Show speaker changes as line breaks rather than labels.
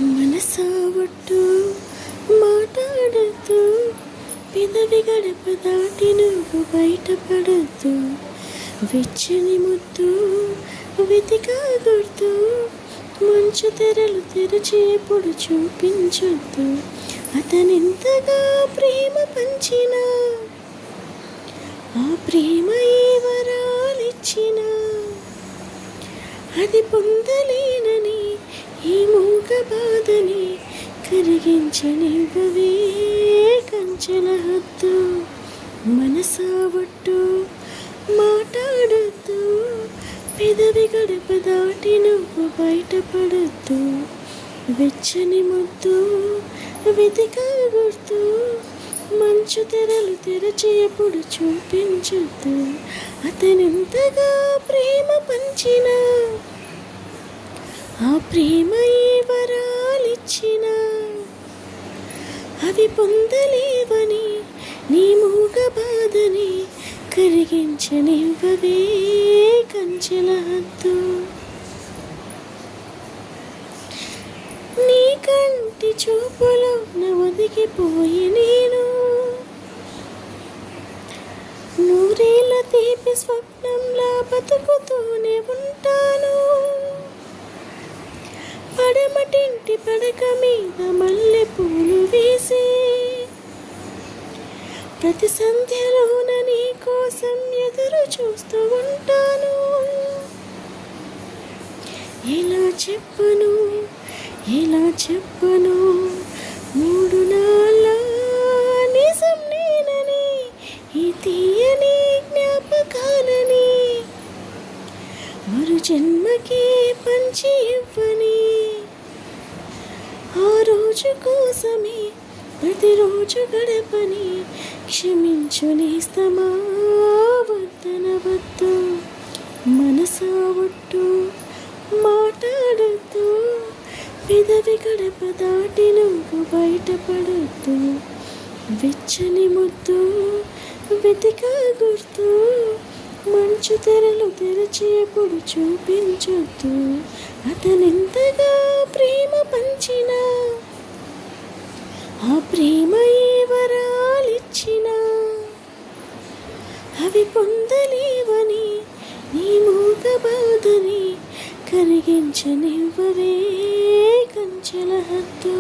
మనసావట్టు మాట్లాడద్దు, పెదవి గడప దాటి నువ్వు బయటపడద్దు. వెచ్చని ముద్దు వెతికా గుర్తు, మంచు తెరలు తెరచి ఎప్పుడు చూపించొద్దు. అతనెంతగా ప్రేమ పంచినా, ఆ ప్రేమ ఏ వరాలిచ్చినా, అది పొందలేనని ఈ మూగ బాధని కరిగించనివ్వవే కంచెల హద్దు. మనసావట్టు మాట్లాడద్దు, పెదవి గడప దాటి నువ్వు బయటపడద్దు. వెచ్చని ముద్దు వెతికా గుర్తు, మంచు తెరలు తెరచి ఎప్పుడు చూపించొద్దు. అతనెంతగా ప్రేమ పంచినా, ఆ ప్రేమ ఏ వరాలిచ్చినా, అవి పొందలేవని నీ మూగ బాధని కరిగించనివ్వవే కంచెల హద్దు. నీ కంటి చూపులో ఒదిగిపోయి నేను, నూరేళ్ళ తీపి స్వప్నంలా బతుకుతూనే ఉంటాను. పడమటింటి పడక మీద మల్లె పూలు వేసి, ప్రతి సంధ్యలోన నీ కోసం ఎదురు చూస్తూ ఉంటాను. ఎలా చెప్పను, ఎలా చెప్పను, మూడు నాళ్ళ నిజం నేనని, ఈ తీయని జ్ఞాపకాలని మరు జన్మకి పంచి ఇవ్వని. ఆ రోజు కోసమే ప్రతిరోజు గడపని క్షమించు నేస్తమా వద్దనవద్దు. మనసావట్టు మాట్లాడద్దు, పెదవి గడప దాటి నువ్వు బయటపడద్దు. వెచ్చని ముద్దు వెతికా గుర్తు, మంచు తెరలు తెరచి ఎప్పుడు చూపించొద్దు. అతనెంతగా ప్రేమ పంచినా, ఆ ప్రేమ ఏ వరాలిచ్చినా, అవి పొందలేవని నీ మూగ బాధని కరిగించనివ్వవే కంచెల హద్దు.